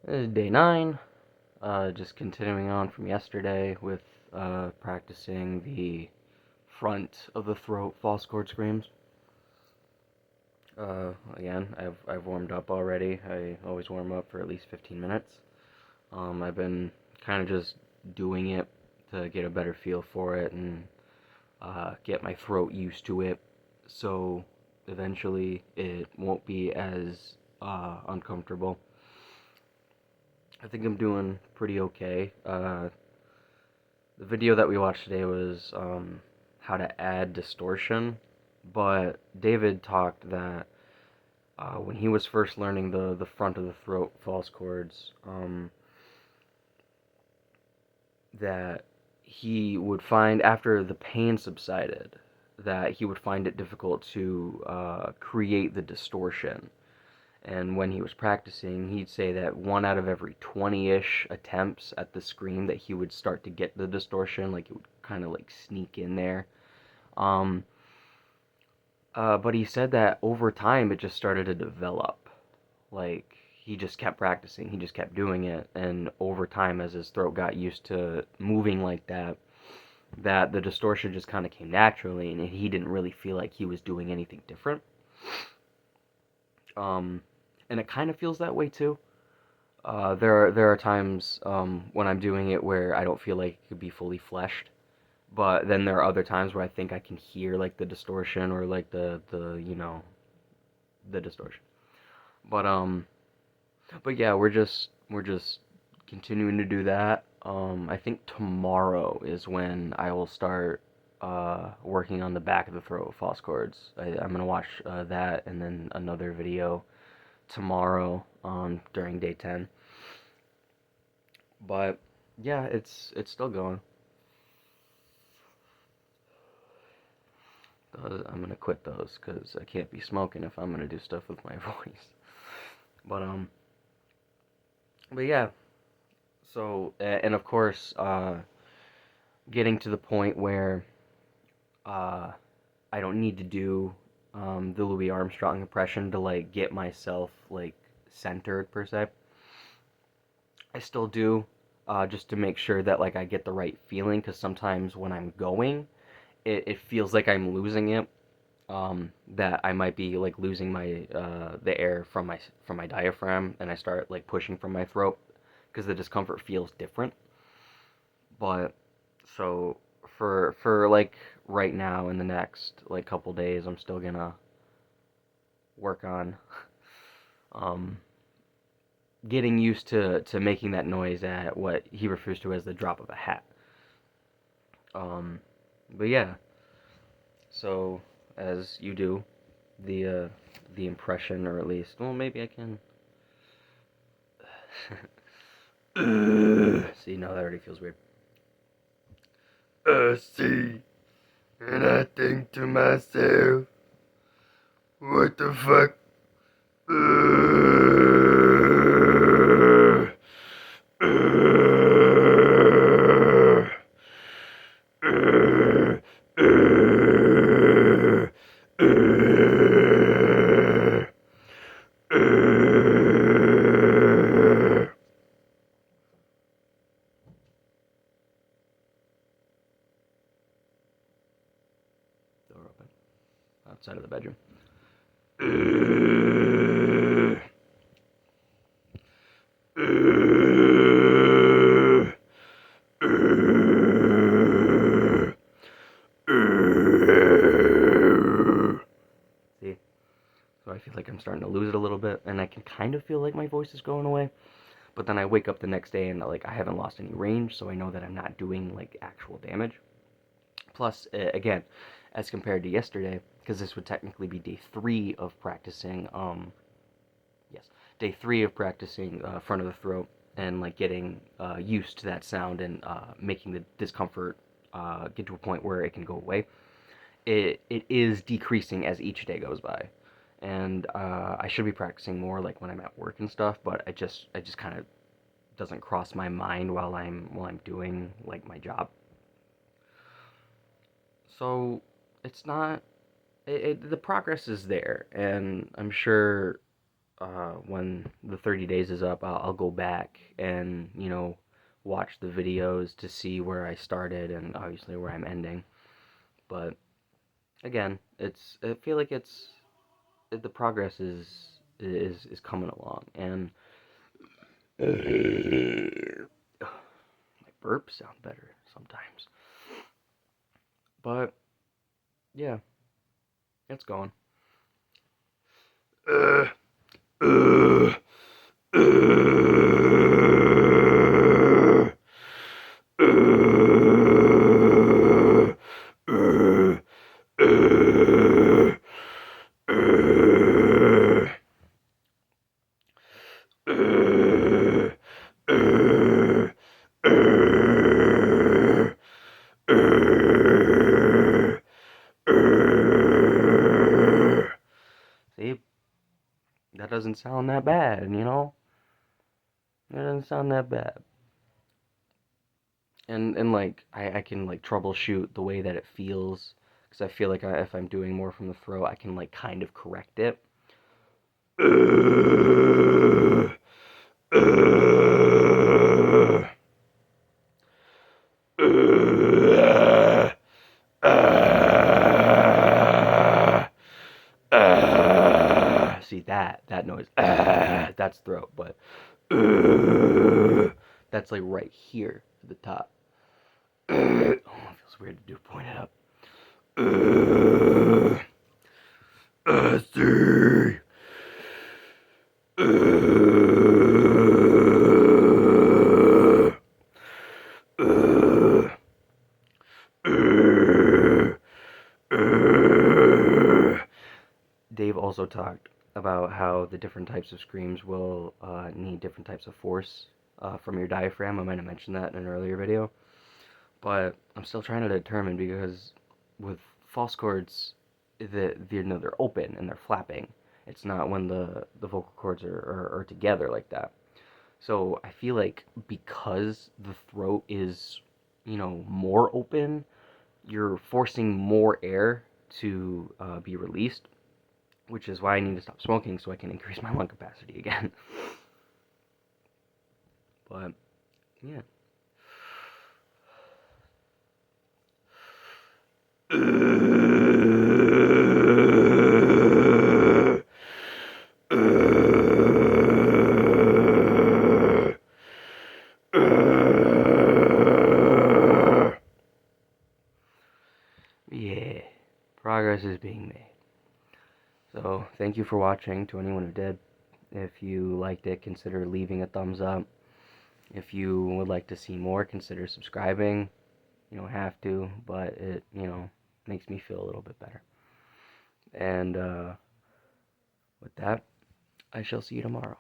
Day 9, just continuing on from yesterday with practicing the front of the throat false chord screams. Again, I've warmed up already. I always warm up for at least 15 minutes. I've been kind of just doing it to get a better feel for it and get my throat used to it, so eventually it won't be as uncomfortable. I think I'm doing pretty okay. The video that we watched today was how to add distortion, but David talked that when he was first learning the front of the throat false chords, that he would find after the pain subsided that he would find it difficult to create the distortion. And when he was practicing, he'd say that 1 out of every 20-ish attempts at the scream that he would start to get the distortion, like it would kind of like sneak in there. Um, but he said that over time it just started to develop. Like he just kept practicing, he just kept doing it, and over time, as his throat got used to moving like that, that the distortion just kind of came naturally, and he didn't really feel like he was doing anything different. Um, and it kind of feels that way too. There are times when I'm doing it where I don't feel like it could be fully fleshed, but then there are other times where I think I can hear like the distortion or like the distortion. But but yeah, we're just continuing to do that. I think tomorrow is when I will start working on the back of the throat false chords. I'm gonna watch that and then another video tomorrow during day 10. But yeah, it's still going. I'm gonna quit those because I can't be smoking if I'm gonna do stuff with my voice. But but yeah. So and of course, getting to the point where uh, I don't need to do the Louis Armstrong impression to like get myself like centered per se. I still do, just to make sure that like I get the right feeling, because sometimes when I'm going, it feels like I'm losing it. That I might be like losing my the air from my diaphragm, and I start like pushing from my throat because the discomfort feels different. But so for like right now in the next like couple days, I'm still gonna work on um getting used to making that noise at what he refers to as the drop of a hat. Um, but yeah, so as you do the impression, or at least, well, maybe I can. See, no, that already feels weird. See, and I think to myself, what the fuck? Door open. Outside of the bedroom. See? So I feel like I'm starting to lose it a little bit, and I can kind of feel like my voice is going away. But then I wake up the next day and like I haven't lost any range, so I know that I'm not doing like actual damage. Plus, again, as compared to yesterday, because this would technically be day 3 of practicing. Yes, day 3 of practicing front of the throat and like getting used to that sound and making the discomfort get to a point where it can go away. It is decreasing as each day goes by, and I should be practicing more like when I'm at work and stuff. But I just kind of doesn't cross my mind while I'm doing like my job. So it's not. The progress is there, and I'm sure when the 30 days is up, I'll go back and, watch the videos to see where I started and obviously where I'm ending. But again, I feel like the progress is coming along, and my burps sound better sometimes. But yeah, it's going. Uh, uh, See, that doesn't sound that bad, That doesn't sound that bad. And like I can like troubleshoot the way that it feels because I feel like if I'm doing more from the throat, I can like kind of correct it. See that noise? That's throat, but that's like right here at the top. Oh, it feels weird to do point it up. See. Dave also talked about how the different types of screams will need different types of force from your diaphragm. I might have mentioned that in an earlier video, but I'm still trying to determine because with false chords, they're open and they're flapping. It's not when the vocal cords are together like that. So I feel like because the throat is, more open, you're forcing more air to be released, which is why I need to stop smoking so I can increase my lung capacity again. But yeah. Yeah, progress is being made. So, thank you for watching to anyone who did. If you liked it, consider leaving a thumbs up. If you would like to see more, consider subscribing. You don't have to, but it, makes me feel a little bit better. And with that, I shall see you tomorrow.